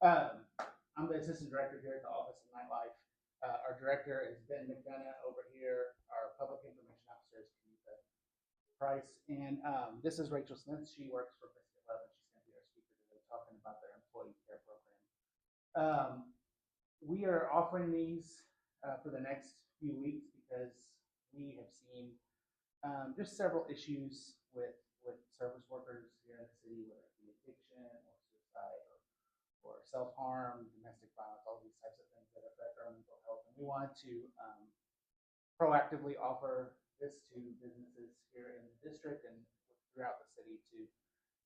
I'm the assistant director here at the Office of Nightlife. Our director is Ben McDonough over here. Our public information officer is Kenita Price. And this is Rachel Smith. She works for Biscuit Love, and she's going to be our speaker today talking about their employee care program. We are offering these for the next few weeks because we have seen just several issues with service workers here in the city, whether it be addiction or suicide or self-harm, domestic violence, all these types of things that affect our mental health. And we wanted to proactively offer this to businesses here in the district and throughout the city to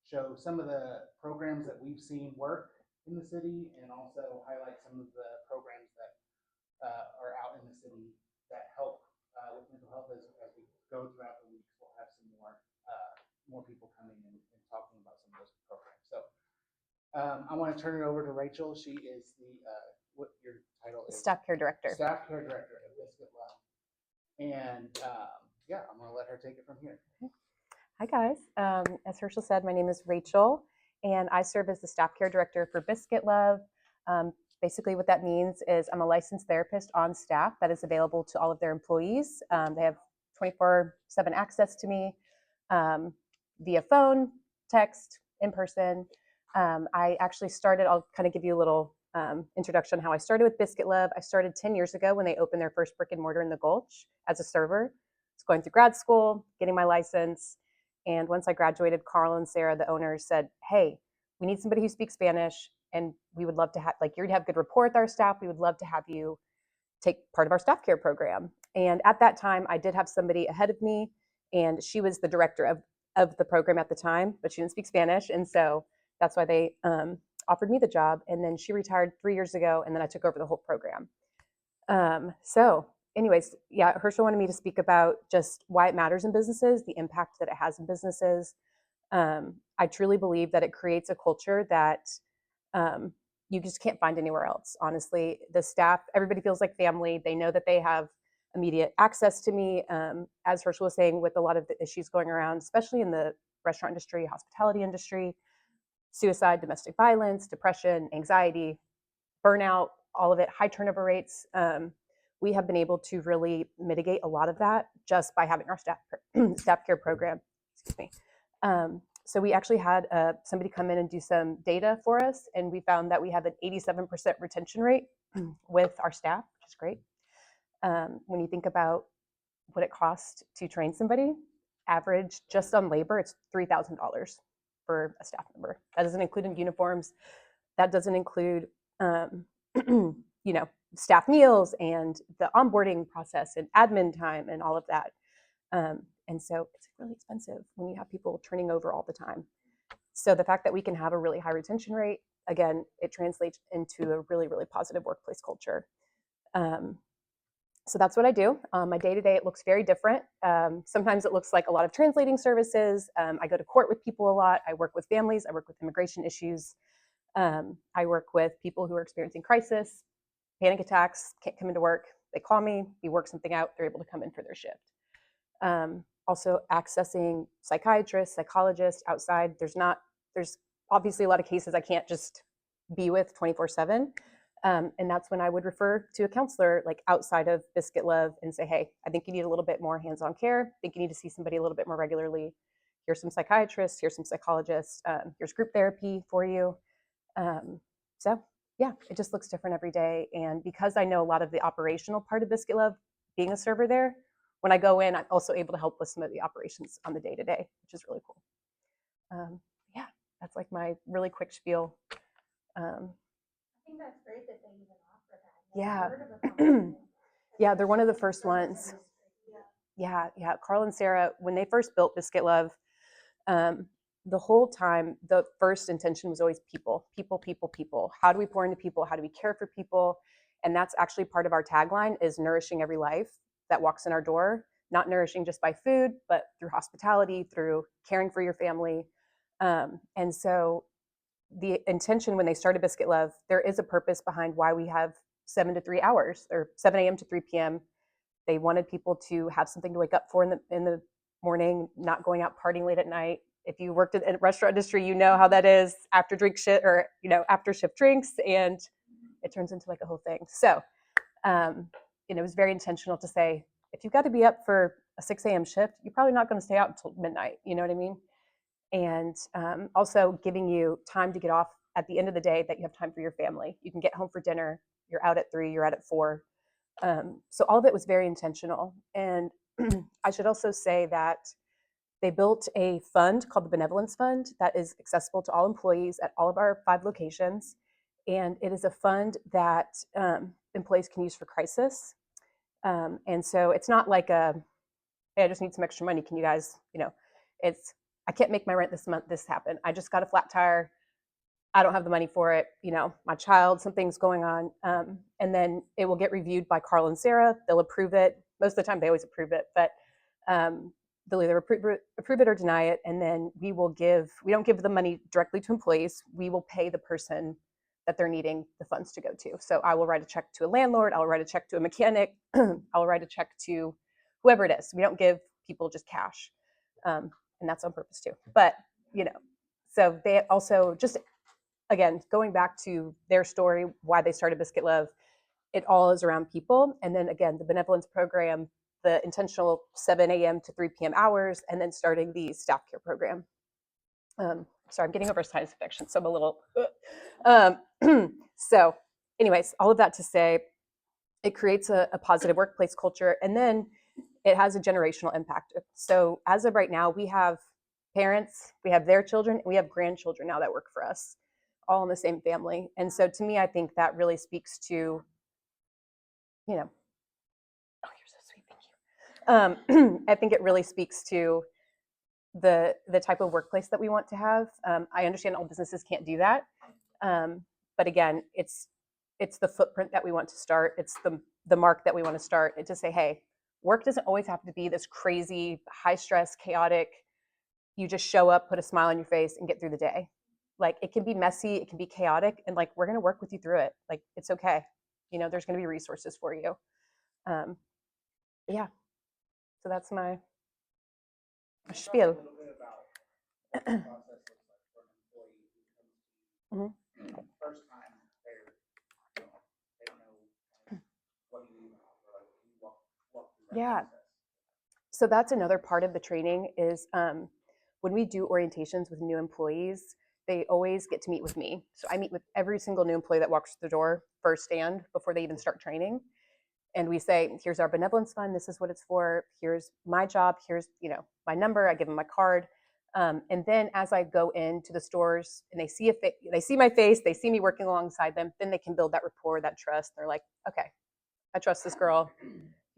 show some of the programs that we've seen work in the city and also highlight some of the programs that are out in the city that help with mental health as we go throughout the weeks. We'll have some more people coming in and talking about some of those programs. So I want to turn it over to Rachel. She is the what your title is? Staff Care Director. Staff Care Director at Biscuit Love. And yeah, I'm going to let her take it from here. Hi guys. As Herschel said, my name is Rachel, and I serve as the Staff Care Director for Biscuit Love. Basically, what that means is I'm a licensed therapist on staff that is available to all of their employees. They have 24/7 access to me via phone, text, in person. I actually started, I'll kind of give you a little introduction on how I started with Biscuit Love. I started 10 years ago when they opened their first brick and mortar in the Gulch as a server. I was going through grad school, getting my license. And once I graduated, Carl and Sarah, the owners, said, hey, we need somebody who speaks Spanish, and we would love to have, like, you have good rapport with our staff. We would love to have you take part of our staff care program. And at that time, I did have somebody ahead of me, and she was the director of the program at the time, but she didn't speak Spanish. And so that's why they offered me the job. And then she retired 3 years ago, and then I took over the whole program. So anyways, yeah, Herschel wanted me to speak about just why it matters in businesses, the impact that it has in businesses. I truly believe that it creates a culture that you just can't find anywhere else. Honestly, the staff, everybody feels like family. They know that they have immediate access to me. As Herschel was saying, with a lot of the issues going around, especially in the restaurant industry, hospitality industry, suicide, domestic violence, depression, anxiety, burnout, all of it, high turnover rates. We have been able to really mitigate a lot of that just by having our staff care program. Excuse me. So we actually had somebody come in and do some data for us, and we found that we have an 87% retention rate with our staff, which is great. When you think about what it costs to train somebody, average just on labor, it's $3,000 for a staff member. That doesn't include uniforms. That doesn't include, staff meals and the onboarding process and admin time and all of that. And so it's really expensive when you have people turning over all the time. So the fact that we can have a really high retention rate, again, it translates into a really, really positive workplace culture. So that's what I do. My day-to-day, it looks very different. Sometimes it looks like a lot of translating services. I go to court with people a lot. I work with families. I work with immigration issues. I work with people who are experiencing crisis, panic attacks, can't come into work. They call me, we work something out, they're able to come in for their shift. Also accessing psychiatrists, psychologists outside. There's obviously a lot of cases I can't just be with 24/7. And that's when I would refer to a counselor like outside of Biscuit Love and say, hey, I think you need a little bit more hands-on care. I think you need to see somebody a little bit more regularly. Here's some psychiatrists, here's some psychologists, here's group therapy for you. So yeah, it just looks different every day. And because I know a lot of the operational part of Biscuit Love, being a server there, when I go in, I'm also able to help with some of the operations on the day-to-day, which is really cool. Yeah, that's like my really quick spiel. I think that's great that they even offer that. Yeah. Yeah, they're one of the first ones. Yeah. Carl and Sarah, when they first built Biscuit Love, the whole time, the first intention was always people. How do we pour into people? How do we care for people? And that's actually part of our tagline is nourishing every life that walks in our door, not nourishing just by food, but through hospitality, through caring for your family. And so the intention when they started Biscuit Love, there is a purpose behind why we have 7 to 3 hours or 7 a.m. to 3 p.m. They wanted people to have something to wake up for in the morning, not going out partying late at night. if you worked in the restaurant industry, you know how that is after drink shit or, after shift drinks, and it turns into like a whole thing. So, it was very intentional to say, if you've got to be up for a 6 a.m. shift, you're probably not going to stay out until midnight. You know what I mean? And also giving you time to get off at the end of the day, that you have time for your family. You can get home for dinner. You're out at 3, you're out at 4. So all of it was very intentional. And I should also say that they built a fund called the Benevolence Fund that is accessible to all employees at all of our 5 locations. And it is a fund that employees can use for crisis. And so it's not like hey, I just need some extra money. Can you guys, it's, I can't make my rent this month. This happened. I just got a flat tire. I don't have the money for it. My child, something's going on. And then it will get reviewed by Carl and Sarah. They'll approve it. Most of the time they always approve it, but they'll either approve it or deny it. And then we don't give the money directly to employees. We will pay the person that they're needing the funds to go to. So I will write a check to a landlord. I'll write a check to a mechanic. I'll write a check to whoever it is. We don't give people just cash. And that's on purpose too. But, so they also just, again, going back to their story, why they started Biscuit Love, it all is around people. And then again, the benevolence program, the intentional 7 a.m. to 3 p.m. hours, and then starting the staff care program. Sorry, I'm getting over a sinus infection, so I'm a little. So, anyways, all of that to say, it creates a positive workplace culture, and then it has a generational impact. So, as of right now, we have parents, we have their children, and we have grandchildren now that work for us, all in the same family. And so, to me, I think that really speaks to, oh, you're so sweet, thank you. I think it really speaks to the type of workplace that we want to have. I understand all businesses can't do that, but again, it's the footprint that we want to start. It's the mark that we want to start. And to say, hey, work doesn't always have to be this crazy, high stress, chaotic. You just show up, put a smile on your face, and get through the day. Like, it can be messy, it can be chaotic, and like, we're going to work with you through it. Like, it's okay. There's going to be resources for you. Yeah. So that's my spiel. Mhm. First time they don't know what you walk through that Yeah. process. So that's another part of the training is when we do orientations with new employees, they always get to meet with me. So I meet with every single new employee that walks through the door firsthand before they even start training. And we say, here's our benevolence fund. This is what it's for. Here's my job. Here's, my number. I give them my card. And then as I go into the stores and they see they see my face, they see me working alongside them, then they can build that rapport, that trust. They're like, okay, I trust this girl.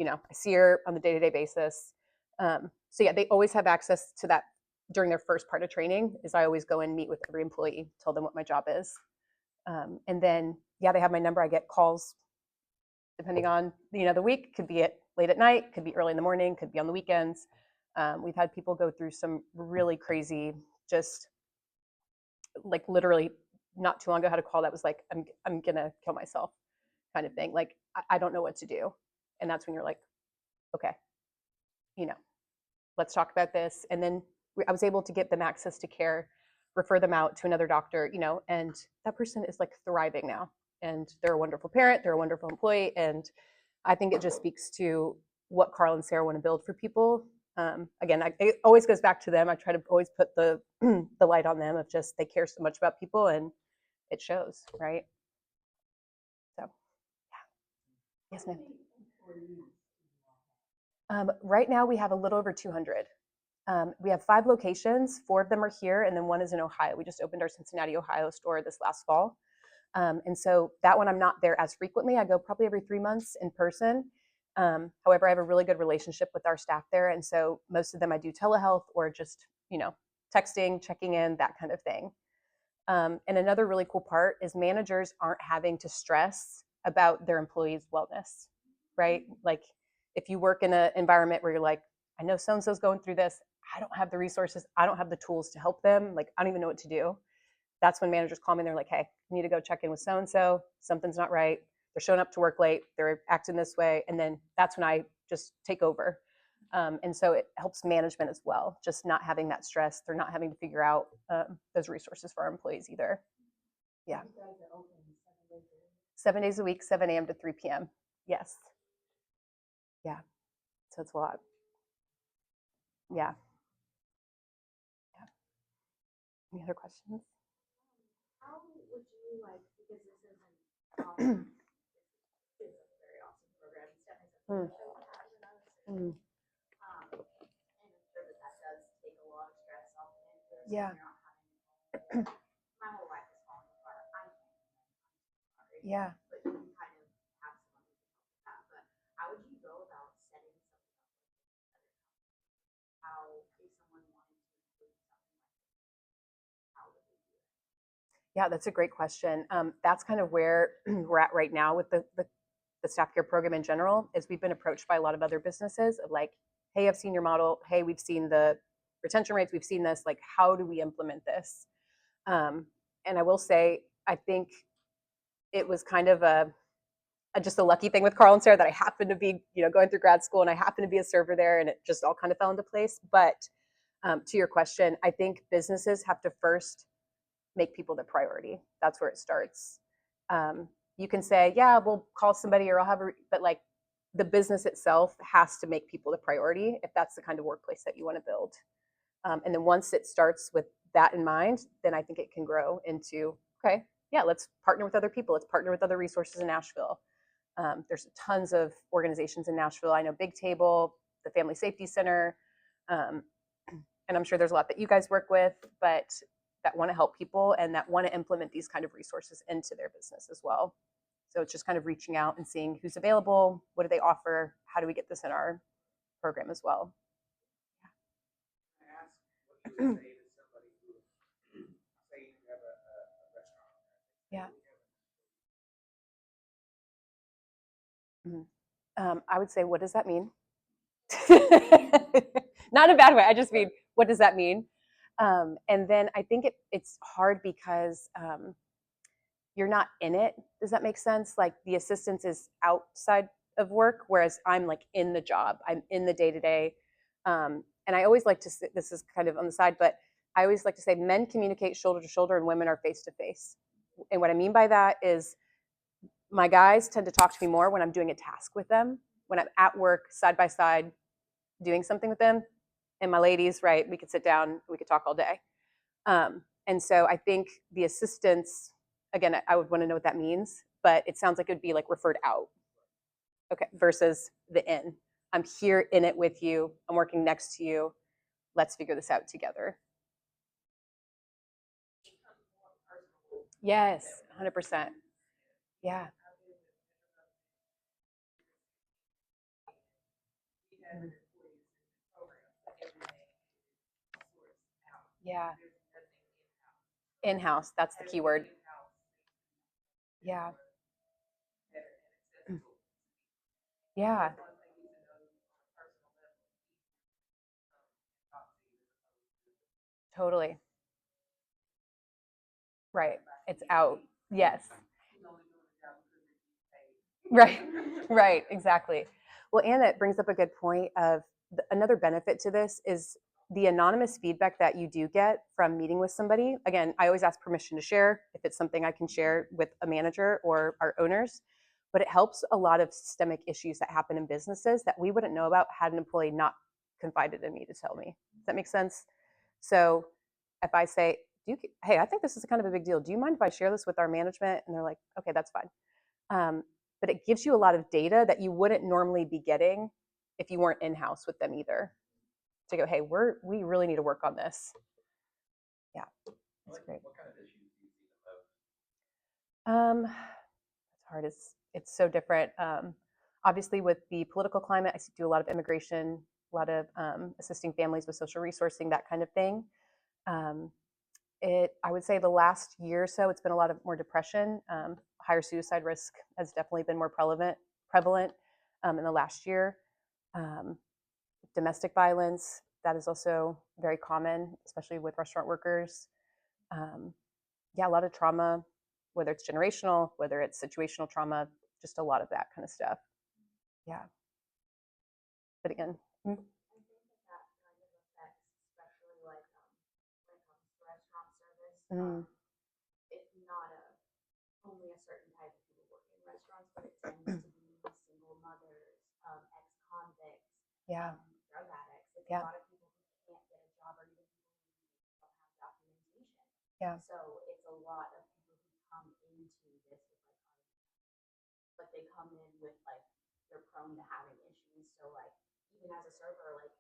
I see her on the day-to-day basis. So yeah, they always have access to that during their first part of training. Is I always go and meet with every employee, tell them what my job is. And then, yeah, they have my number. I get calls depending on, the week. Could be late at night, could be early in the morning, could be on the weekends. We've had people go through some really crazy, just like literally not too long ago, had a call that was like, I'm gonna kill myself kind of thing. Like, I don't know what to do. And that's when you're like, okay, let's talk about this. And then I was able to get them access to care, refer them out to another doctor, and that person is like thriving now. And they're a wonderful parent, they're a wonderful employee. And I think it just speaks to what Carl and Sarah want to build for people. Again, it always goes back to them. I try to always put the the light on them of just they care so much about people, and it shows, right? So, yeah. Yes, ma'am. Right now, we have a little over 200. We have 5 locations. 4 of them are here, and then 1 is in Ohio. We just opened our Cincinnati, Ohio store this last fall. And so that one, I'm not there as frequently. I go probably every 3 months in person. However, I have a really good relationship with our staff there. And so most of them I do telehealth or just, texting, checking in, that kind of thing. And another really cool part is managers aren't having to stress about their employees' wellness, right? Like, if you work in an environment where you're like, I know so-and-so's going through this, I don't have the resources, I don't have the tools to help them, like, I don't even know what to do. That's when managers call me and they're like, hey, you need to go check in with so-and-so, something's not right, they're showing up to work late, they're acting this way. And then that's when I just take over. And so it helps management as well, just not having that stress. They're not having to figure out those resources for our employees either. Yeah. 7 days a week, 7 a.m. to 3 p.m. Yes. Yeah. So it's a lot. Yeah. Any other questions? How would you like, because this is an awesome, it's a very awesome program, it's definitely something that should have in other cities. And I'm sure that that does take a lot of stress off of it. Yeah. You're not having it. My whole life is falling apart. I'm sorry. Yeah. But you can kind of have someone who can help with that. But how would you go about setting something up like this? How, if someone wanted to include something like this, how would they do it? Yeah, that's a great question. That's kind of where we're at right now with the staff care program in general. Is we've been approached by a lot of other businesses of like, hey, I've seen your model. Hey, we've seen the retention rates. We've seen this. Like, how do we implement this? And I will say, I think it was kind of just a lucky thing with Carl and Sarah that I happened to be, going through grad school and I happened to be a server there, and it just all kind of fell into place. But to your question, I think businesses have to first make people the priority. That's where it starts. You can say, yeah, we'll call somebody or I'll have but like the business itself has to make people the priority if that's the kind of workplace that you want to build. And then once it starts with that in mind, then I think it can grow into, okay, yeah, let's partner with other people. Let's partner with other resources in Nashville. There's tons of organizations in Nashville. I know Big Table, the Family Safety Center, and I'm sure there's a lot that you guys work with, but that want to help people and that want to implement these kind of resources into their business as well. So it's just kind of reaching out and seeing who's available, what do they offer, how do we get this in our program as well. Can I ask what you would say to somebody who, say you have a restaurant? Yeah. I would say, what does that mean? Not in a bad way. I just mean, what does that mean? And then I think it's hard because you're not in it. Does that make sense? Like the assistance is outside of work, whereas I'm like in the job. I'm in the day to day. And I always like to say, this is kind of on the side, but I always like to say men communicate shoulder to shoulder and women are face to face. And what I mean by that is my guys tend to talk to me more when I'm doing a task with them, when I'm at work side by side doing something with them. And my ladies, right, we could sit down, we could talk all day. And so I think the assistance, again, I would want to know what that means, but it sounds like it would be like referred out. Okay, versus the in. I'm here in it with you. I'm working next to you. Let's figure this out together. Yes, 100%. Yeah. Yeah. In-house, that's the key word. Yeah. Yeah. Totally. Right. It's out. Yes. Right. Right. Exactly. Well, and it brings up a good point of another benefit to this is the anonymous feedback that you do get from meeting with somebody. Again, I always ask permission to share if it's something I can share with a manager or our owners, but it helps a lot of systemic issues that happen in businesses that we wouldn't know about had an employee not confided in me to tell me. Does that make sense? So if I say, hey, I think this is kind of a big deal. Do you mind if I share this with our management? And they're like, okay, that's fine. But it gives you a lot of data that you wouldn't normally be getting if you weren't in-house with them either. To go, hey, we really need to work on this. Yeah, that's great. What kind of issues do you see the most? It's hard. It's so different. Obviously, with the political climate, I do a lot of immigration, a lot of assisting families with social resourcing, that kind of thing. I would say the last year or so, it's been a lot of more depression. Higher suicide risk has definitely been more prevalent in the last year. Domestic violence, that is also very common, especially with restaurant workers. Yeah, a lot of trauma, whether it's generational, whether it's situational trauma, just a lot of that kind of stuff. Yeah. But again, It's not only a certain type of people working in restaurants, but it tends to be single mothers, ex-convicts, Yeah. Drug addicts. It's Yeah. a lot of people who can't get a job, or even people who don't have documentation. Yeah. So it's a lot of people who come into this with but they come in with like they're prone to having issues. So like even as a server, like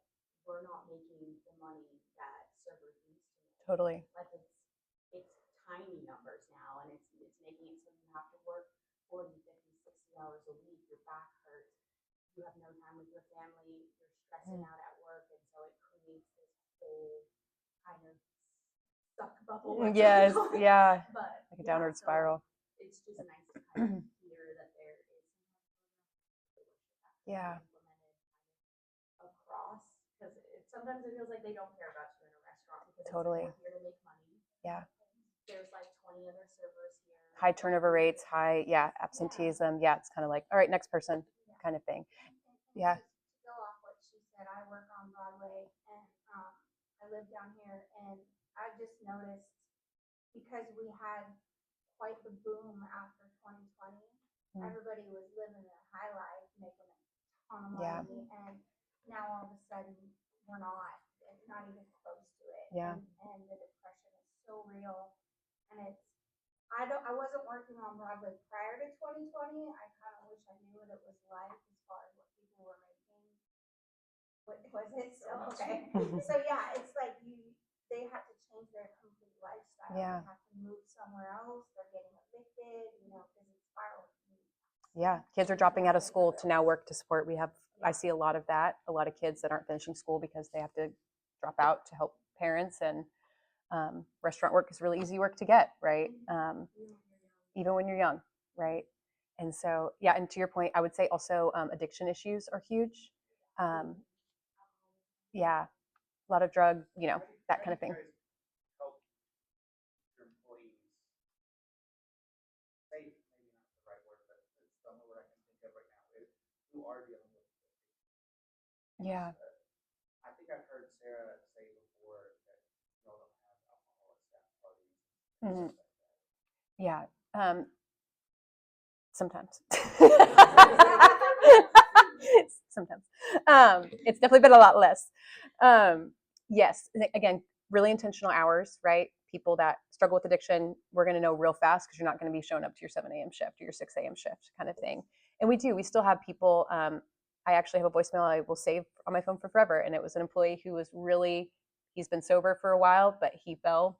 we're not making the money that servers used to make. Totally. Like it's tiny numbers now, and it's making it so you have to work 40, 50, 60 hours a week. Your back hurts. You have no time with your family. You're stressing out at work, and so it creates this whole kind of suck bubble. Yes. Yeah. But Like a downward spiral. It's just nice to kind of hear that there is Yeah. implemented across, because sometimes it feels like they don't care about you in a restaurant because Totally. they're here to make money. Yeah. There's like 20 other servers here. High turnover rates, high, absenteeism. Yeah, it's kind of like, all right, next person kind of thing. Yeah. To go off what she said, I work on Broadway, and I live down here, and I just noticed because we had quite the boom after 2020. Everybody was living their high life, making a ton of money, and now all of a sudden we're not even close to it. Yeah. And the depression is so real, and I wasn't working on Broadway prior to 2020. I kind of wish I knew what it was like as far as what people were making. What was it still? Okay. So yeah, it's like they have to change their complete lifestyle. Yeah. They have to move somewhere else. They're getting evicted, because it's spiraling. Yeah. Kids are dropping out of school to now work to support. I see a lot of that. A lot of kids that aren't finishing school because they have to drop out to help parents, and restaurant work is really easy work to get, right? Even when you're young, right? And so, and to your point, I would say also addiction issues are huge. Yeah, a lot of drug, that kind of thing. Help your employees safe, maybe not the right word, but it's the only word I can think of right now, is who are dealing with it. Yeah. I think I've heard Sarah say before that y'all don't have alcohol at staff parties. Mhm. Stuff like that. Yeah. Sometimes. Sometimes. It's definitely been a lot less. Yes. Again, really intentional hours, right? People that struggle with addiction, we're going to know real fast because you're not going to be showing up to your 7 a.m. shift or your 6 a.m. shift kind of thing. And we still have people. I actually have a voicemail I will save on my phone for forever. And it was an employee who was he's been sober for a while, but he fell,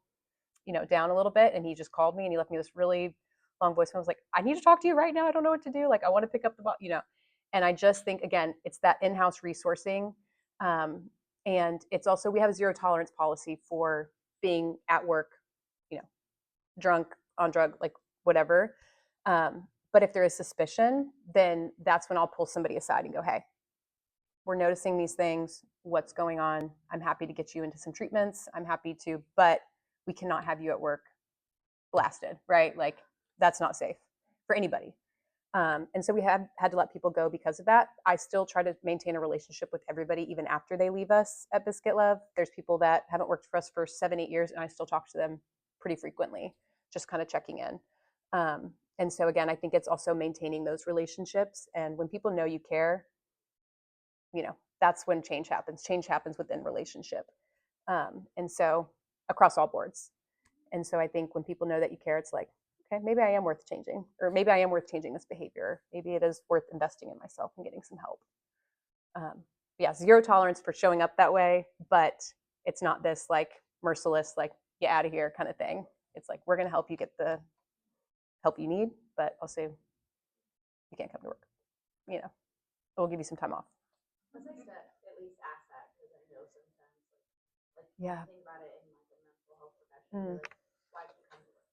down a little bit. And he just called me and he left me this really long voicemail. I was like, I need to talk to you right now. I don't know what to do. Like, I want to pick up and I just think, again, it's that in-house resourcing. And it's also, we have a zero tolerance policy for being at work, drunk, on drug, like whatever. But if there is suspicion, then that's when I'll pull somebody aside and go, hey, we're noticing these things. What's going on? I'm happy to get you into some treatments. I'm happy to, but we cannot have you at work blasted, right? Like, that's not safe for anybody. And so we have had to let people go because of that. I still try to maintain a relationship with everybody, even after they leave us at Biscuit Love. There's people that haven't worked for us for 7-8 years, and I still talk to them pretty frequently, just kind of checking in. And so again, I think it's also maintaining those relationships. And when people know you care, that's when change happens. Change happens within relationship. And so across all boards. And so I think when people know that you care, it's like, okay, maybe I am worth changing, or maybe I am worth changing this behavior. Maybe it is worth investing in myself and getting some help. Zero tolerance for showing up that way, but it's not this like merciless, like, get out of here kind of thing. It's like, we're going to help you get the help you need, but also you can't come to work. We'll give you some time off. It's nice to at least ask that, because I know sometimes, like Yeah. think about it in like a mental health profession. Like, why did you come to work?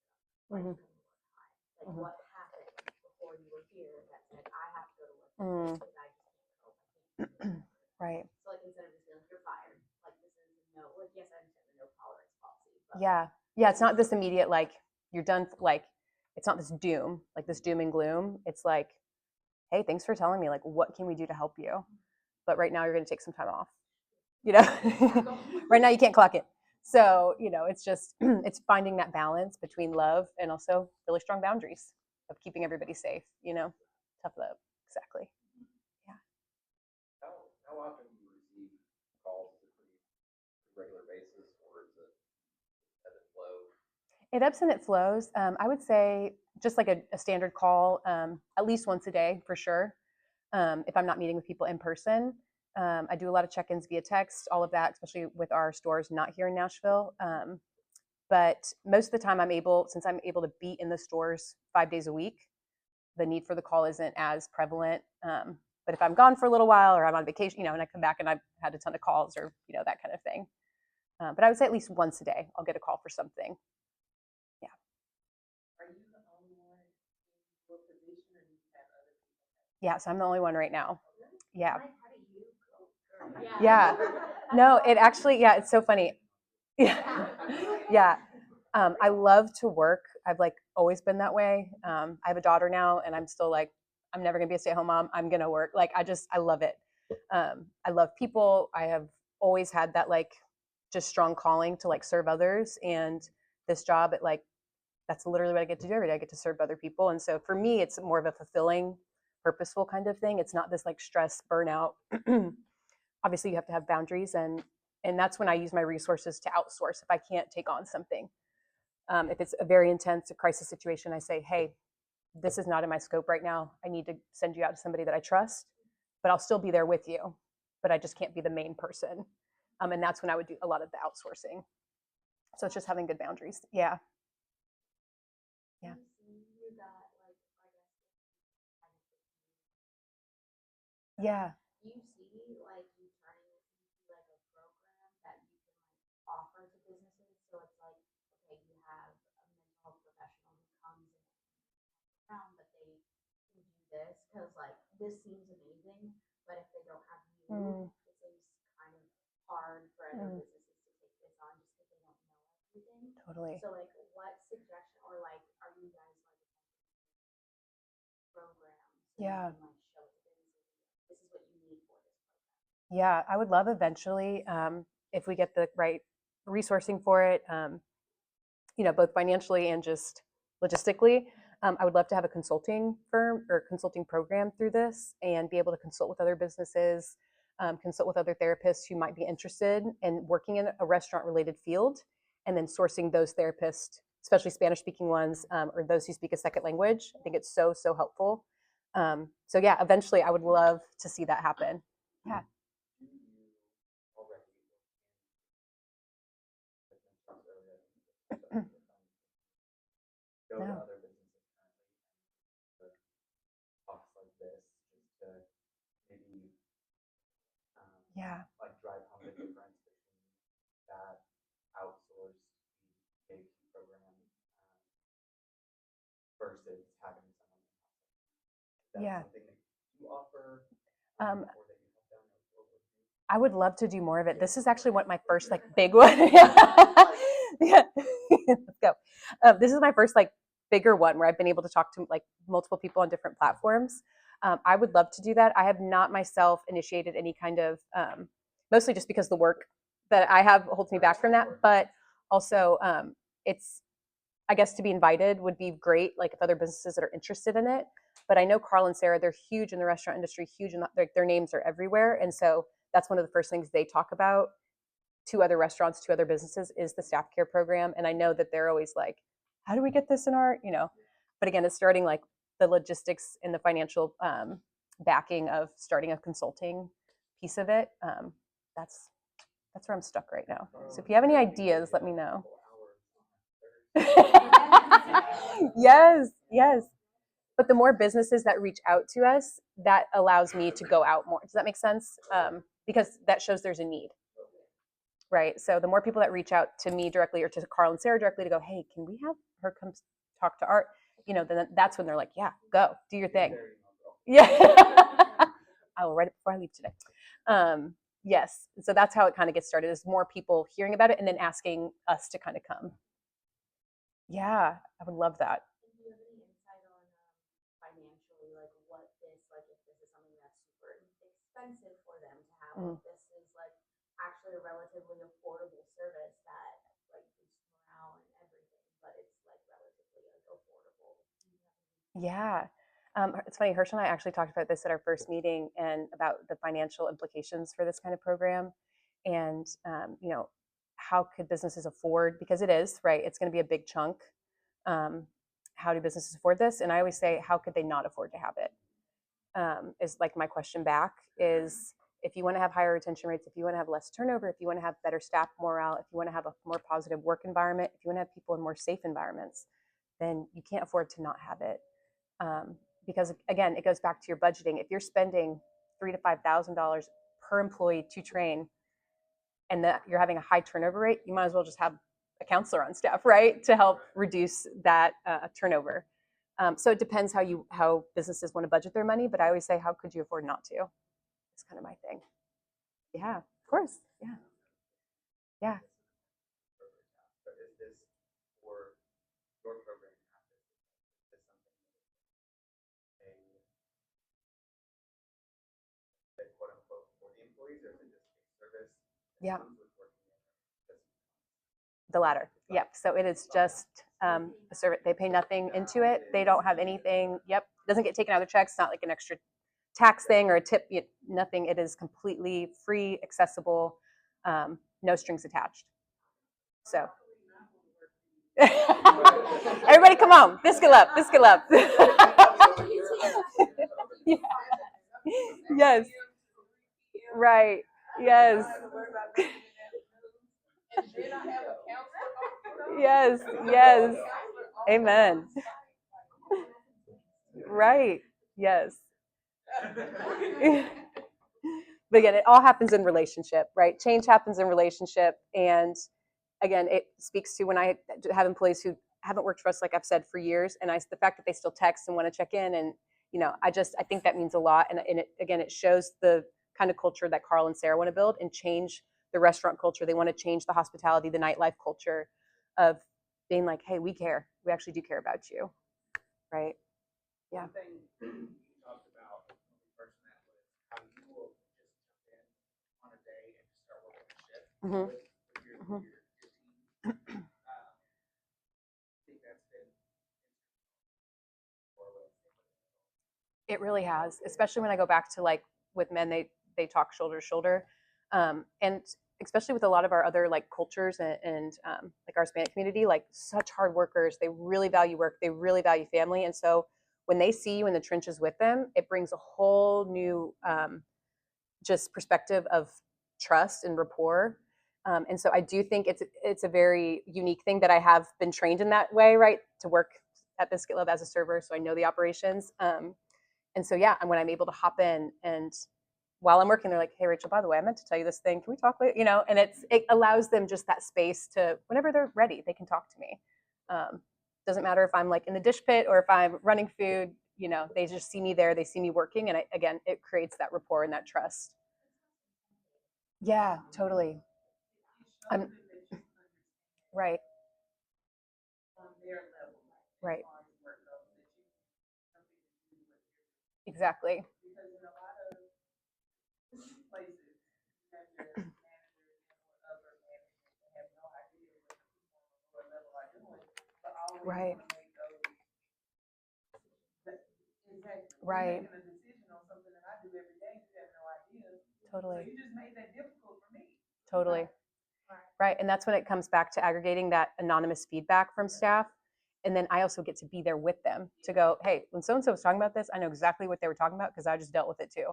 Why did you come to work high? Like, what happened before you were here that said I have to go to work because I just can't cope? I can't. Right. So like, instead of just being like, you're fired, like, this is no. Like, yes, I understand the no tolerance policy. But Yeah. It's not this immediate like you're done. Like, it's not this doom, like this doom and gloom. It's like, hey, thanks for telling me. Like, what can we do to help you? But right now you're going to take some time off. Right now you can't clock it. So, it's just, it's finding that balance between love and also really strong boundaries of keeping everybody safe, tough love. Exactly. How often do you receive calls? Is it pretty regular basis, or is it ebb and flow? It ebbs and it flows. I would say just like a standard call, at least once a day for sure. If I'm not meeting with people in person, I do a lot of check-ins via text, all of that, especially with our stores not here in Nashville. But most of the time since I'm able to be in the stores 5 days a week, the need for the call isn't as prevalent. But if I'm gone for a little while or I'm on vacation, and I come back and I've had a ton of calls or, that kind of thing. But I would say at least once a day, I'll get a call for something. Yeah. Are you the only one in your position, or do you have other people? Yeah. So I'm the only one right now. Yeah. How do you go? Yeah. No, it actually, yeah, it's so funny. Yeah. Yeah. I love to work. I've always been that way. I have a daughter now and I'm still I'm never gonna be a stay-at-home mom. I'm gonna work. I love it. I love people. I have always had that just strong calling to serve others. And this job that's literally what I get to do every day. I get to serve other people. And so for me, it's more of a fulfilling, purposeful kind of thing. It's not this stress, burnout. Obviously you have to have boundaries, and that's when I use my resources to outsource if I can't take on something. If it's a very intense crisis situation, I say, hey, this is not in my scope right now. I need to send you out to somebody that I trust, but I'll still be there with you, but I just can't be the main person. And that's when I would do a lot of the outsourcing. So it's just having good boundaries. Yeah. Yeah. Yeah. Do you see you turning this into a program that you can offer to businesses? So it's okay, you have a mental health professional who comes in around, but they can do this because this seems amazing, but if they don't have you, it seems kind of hard for other businesses to take this on just because they don't know everything. Totally. So what suggestion or are you guys programs? Yeah. And, show businesses this is what you need for this program. Yeah, I would love eventually, if we get the right resourcing for it, both financially and just logistically. I would love to have a consulting firm or consulting program through this and be able to consult with other businesses, consult with other therapists who might be interested in working in a restaurant related field, and then sourcing those therapists, especially Spanish speaking ones, or those who speak a second language. I think it's so, so helpful. So yeah, eventually I would love to see that happen. Yeah. Do you already go to No. other businesses currently and talks like this just to maybe Yeah. drive home the difference between that outsourced PhD program versus having someone in-house? Is that Yeah. something that you offer Um, or that you have done or would do? I would love to do more of it. This is actually what my first big one. Yeah. Let's go. This is my first bigger one where I've been able to talk to multiple people on different platforms. I would love to do that. I have not myself initiated any kind of, mostly just because the work that I have holds me back from that. But also, it's, I guess, to be invited would be great. If other businesses that are interested in it. But I know Carl and Sarah, they're huge in the restaurant industry, huge in their names are everywhere. And so that's one of the first things they talk about to other restaurants, to other businesses, is the staff care program. And I know that they're always like, how do we get this in our, but again, it's starting the logistics and the financial backing of starting a consulting piece of it. That's where I'm stuck right now. So if you have any ideas, let me know. Yes, yes. But the more businesses that reach out to us, that allows me to go out more. Does that make sense? Because that shows there's a need, right? So the more people that reach out to me directly or to Carl and Sarah directly to go, hey, can we have her come talk to Art? Then that's when they're like, yeah, go, do your thing. Yeah. I will write it before I leave today. Yes. So that's how it kind of gets started, is more people hearing about it and then asking us to kind of come. Yeah, I would love that. Do you have any insight on financially, what this, if this is something that's super expensive for them to have, this is actually a relatively affordable service that Yeah. It's funny, Herschel and I actually talked about this at our first meeting and about the financial implications for this kind of program. And, how could businesses afford, because it is, right? It's going to be a big chunk. Um, how do businesses afford this? And I always say, how could they not afford to have it? Is like my question back is, if you want to have higher retention rates, if you want to have less turnover, if you want to have better staff morale, if you want to have a more positive work environment, if you want to have people in more safe environments, then you can't afford to not have it. Because again, it goes back to your budgeting. If you're spending $3,000 to $5,000 per employee to train, and that you're having a high turnover rate, you might as well just have a counselor on staff, right, to help reduce that turnover. So it depends how businesses want to budget their money, but I always say, how could you afford not to? It's kind of my thing. Yeah, of course. Yeah, yeah. But is this for your program? Is this something that a quote unquote for the employees, or is it just a service? Yeah. Comes with working in this? The latter. Yep. So it is just a service. They pay nothing into it. They don't have anything. Yep. It doesn't get taken out of the checks. It's not like an extra tax thing or a tip. Nothing. It is completely free, accessible, no strings attached. So everybody, come on, Biscuit Love, Biscuit Love. Yeah. Yes. Right. Yes. Yes. Yes. Amen. Right. Yes. But again, it all happens in relationship, right? Change happens in relationship. And again, it speaks to when I have employees who haven't worked for us, like I've said, for years. And the fact that they still text and want to check in. And, I think that means a lot. And it shows the kind of culture that Carl and Sarah want to build and change the restaurant culture. They want to change the hospitality, the nightlife culture of being like, hey, we care. We actually do care about you. Right. Yeah. One thing you talked about when we first met was how you will just jump in on a day and just start working a shift Mhm. with your, Mhm. your team. I think that's been It really has, especially when I go back to like with men, they talk shoulder to shoulder, and especially with a lot of our other like cultures and like our Hispanic community, like such hard workers. They really value work. They really value family, and so when they see you in the trenches with them, it brings a whole new just perspective of trust and rapport. And so I do think it's a very unique thing that I have been trained in that way, right, to work at Biscuit Love as a server, so I know the operations. And so yeah, and when I'm able to hop in and while I'm working, they're like, "Hey, Rachel, by the way, I meant to tell you this thing. Can we talk later?" And it allows them just that space to, whenever they're ready, they can talk to me. Doesn't matter if I'm like in the dish pit or if I'm running food. They just see me there. They see me working, and again, it creates that rapport and that trust. Yeah, totally. I'm right. Right. Exactly. Right. Right. Totally. Totally. Right. And that's when it comes back to aggregating that anonymous feedback from staff. And then I also get to be there with them to go, hey, when so and so was talking about this, I know exactly what they were talking about because I just dealt with it too.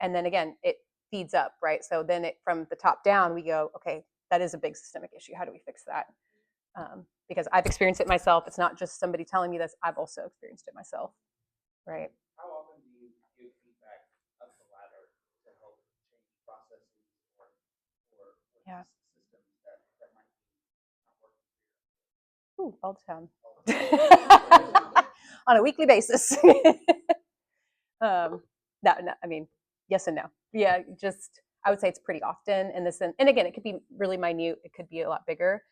And then again, it feeds up, right? So then from the top down, we go, okay, that is a big systemic issue. How do we fix that? Because I've experienced it myself. It's not just somebody telling me this. I've also experienced it myself. Right. how often do you give feedback up the ladder to help change processes or Yeah. systems that might be not working Ooh, all the time. On a weekly basis. No, I mean, yes and no. Yeah, just I would say it's pretty often. And again, it could be really minute. It could be a lot bigger.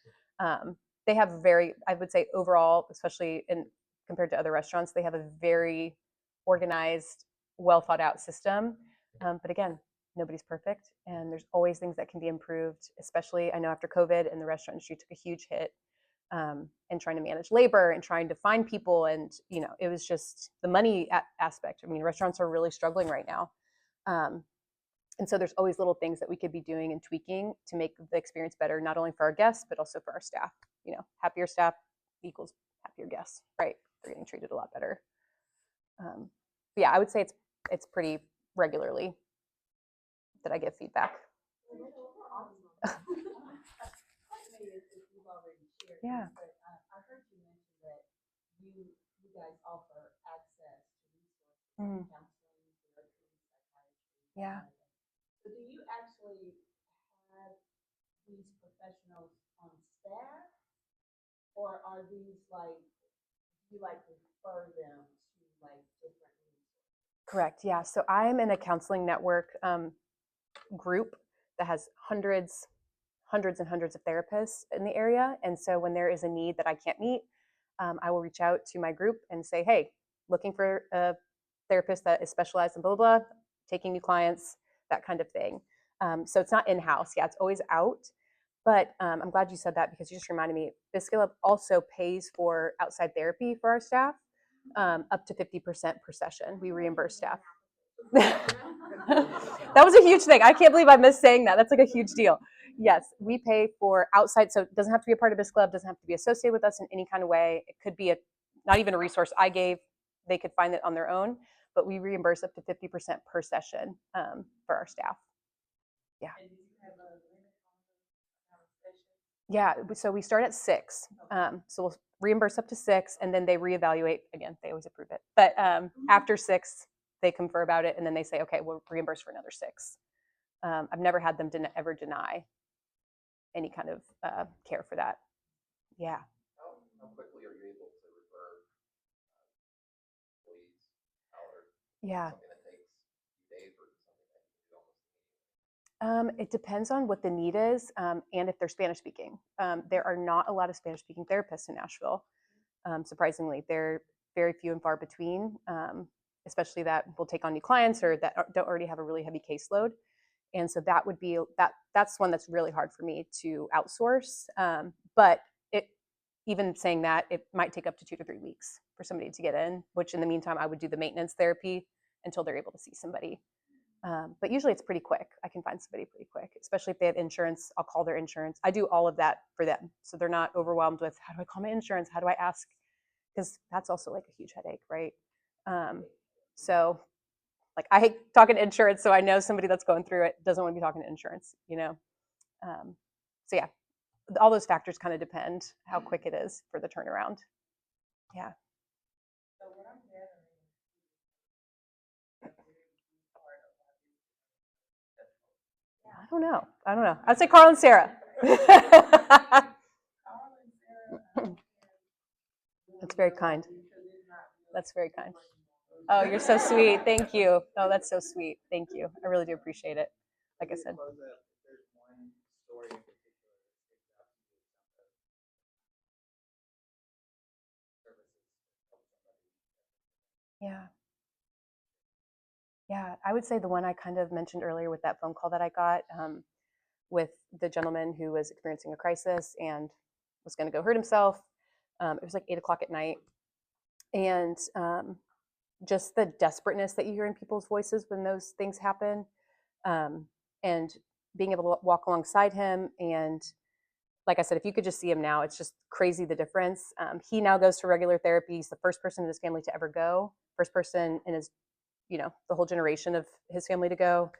They have I would say overall, especially compared to other restaurants, they have a very organized, well thought out system. But again, nobody's perfect, and there's always things that can be improved. Especially, I know after COVID and the restaurant industry took a huge hit. and trying to manage labor and trying to find people. And, it was just the money aspect. I mean, restaurants are really struggling right now. And so there's always little things that we could be doing and tweaking to make the experience better, not only for our guests, but also for our staff. Happier staff equals happier guests, right? They're getting treated a lot better. But yeah, I would say it's pretty regularly that I get feedback. Yeah. But I heard you mention that you guys offer access to resources, counseling, therapy, psychiatry. Yeah. So do you actually have these professionals on staff, or are these do you refer them to different resources? Correct. Yeah. So I'm in a counseling network group that has hundreds and hundreds of therapists in the area. And so when there is a need that I can't meet, I will reach out to my group and say, hey, looking for a therapist that is specialized in blah, blah, blah, taking new clients, that kind of thing. So it's not in-house. Yeah, it's always out. But I'm glad you said that, because you just reminded me, Biscuit Lab also pays for outside therapy for our staff, up to 50% per session. We reimburse staff. That was a huge thing. I can't believe I missed saying that. That's like a huge deal. Yes, we pay for outside, so it doesn't have to be a part of Biscuit Club, doesn't have to be associated with us in any kind of way. It could be not even a resource I gave. They could find it on their own, but we reimburse up to 50% per session for our staff. Yeah. And do you have a limit on the session? Yeah, so we start at 6. So we'll reimburse up to 6, and then they reevaluate. Again, they always approve it. But after 6, they confer about it, and then they say, okay, we'll reimburse for another 6. I've never had them ever deny any kind of care for that. Yeah. How quickly are you able to refer employees out? Yeah. Something that takes a few days, or something that you can do almost immediately? It depends on what the need is, and if they're Spanish speaking. There are not a lot of Spanish speaking therapists in Nashville. Surprisingly, they're very few and far between, especially that will take on new clients or that don't already have a really heavy caseload. And so that would be that's one that's really hard for me to outsource. But even saying that, it might take up to 2 to 3 weeks for somebody to get in, which in the meantime, I would do the maintenance therapy until they're able to see somebody. But usually it's pretty quick. I can find somebody pretty quick, especially if they have insurance. I'll call their insurance. I do all of that for them, so they're not overwhelmed with, how do I call my insurance? How do I ask? Because that's also like a huge headache, right? So I hate talking to insurance, so I know somebody that's going through it doesn't want to be talking to insurance, So yeah, all those factors kind of depend how quick it is for the turnaround. Yeah. So what I'm gathering I don't know. I'd say Carl and Sarah. That's very kind. That's very kind. Oh, you're so sweet. Thank you. Oh, that's so sweet. Thank you. I really do appreciate it. Like I said. Yeah. Yeah, I would say the one I kind of mentioned earlier with that phone call that I got with the gentleman who was experiencing a crisis and was going to go hurt himself. It was like 8 o'clock at night. And just the desperateness that you hear in people's voices when those things happen, and being able to walk alongside him. And like I said, if you could just see him now, it's just crazy the difference. He now goes to regular therapy. He's the first person in his family to ever go, first person in his, the whole generation of his family to go.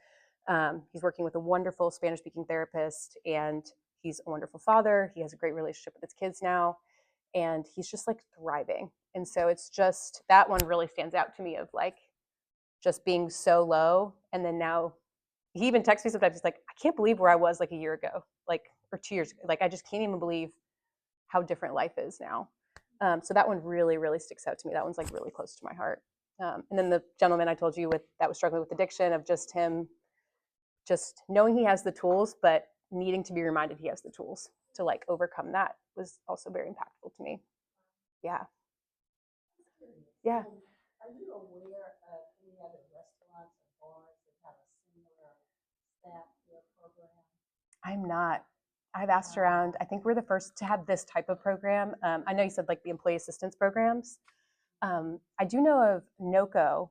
He's working with a wonderful Spanish-speaking therapist, and he's a wonderful father. He has a great relationship with his kids now, and he's just thriving. And so it's just, that one really stands out to me of just being so low. And then now he even texts me sometimes. He's like, I can't believe where I was a year ago, or 2 years ago. I just can't even believe how different life is now. So that one really, really sticks out to me. That one's really close to my heart. And then the gentleman I told you that was struggling with addiction, of just him, just knowing he has the tools, but needing to be reminded he has the tools to overcome that, was also very impactful to me. Yeah. Yeah. Are you aware of any other restaurants or bars that have a similar staff care program? I'm not. I've asked around. I think we're the first to have this type of program. I know you said like the employee assistance programs. I do know of NOCO,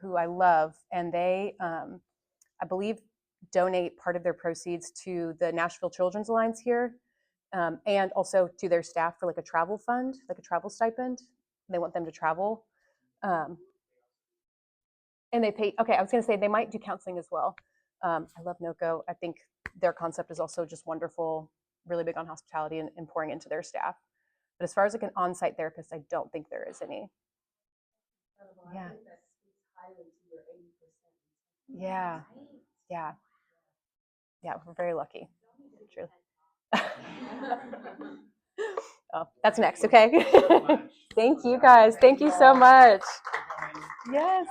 who I love, and they, I believe, donate part of their proceeds to the Nashville Children's Alliance here, and also to their staff for like a travel fund, like a travel stipend. They want them to travel. And they pay, okay, I was going to say they might do counseling as well. I love NOCO. I think their concept is also just wonderful, really big on hospitality and pouring into their staff. But as far as like an on-site therapist, I don't think there is any. Incredible. Yeah. I think that speaks highly to your 80%. Yeah. Yeah. Yeah. We're very lucky. True. Oh, that's next. Okay. Thank you guys. Thank you so much. Yes.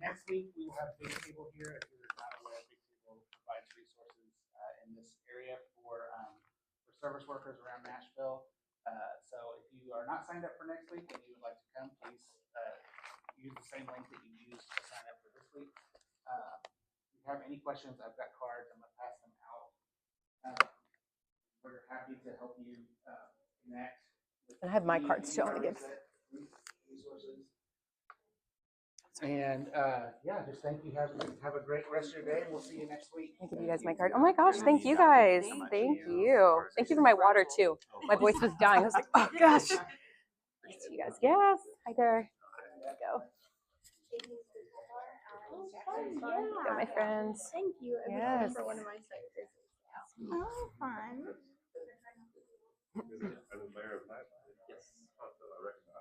Next week, we will have Big Table here. If you're not aware, Big Table provides resources in this area for service workers around Nashville. So if you are not signed up for next week and you would like to come, please use the same link that you used to sign up for this week. If you have any questions, I've got cards. I'm going to pass them out. We're happy to help you connect. And I have my cards too. I want to give. Resources. And yeah, just thank you. Have a great rest of your day. We'll see you next week. I give you guys my card. Oh my gosh, thank you guys. Thank you. Thank you for my water too. My voice was dying. I was like, oh gosh. Thanks to you guys. Yes. Hi there. Let's go. Go, my friends. Thank you. I Yes. for one of my site visits. Oh, fun.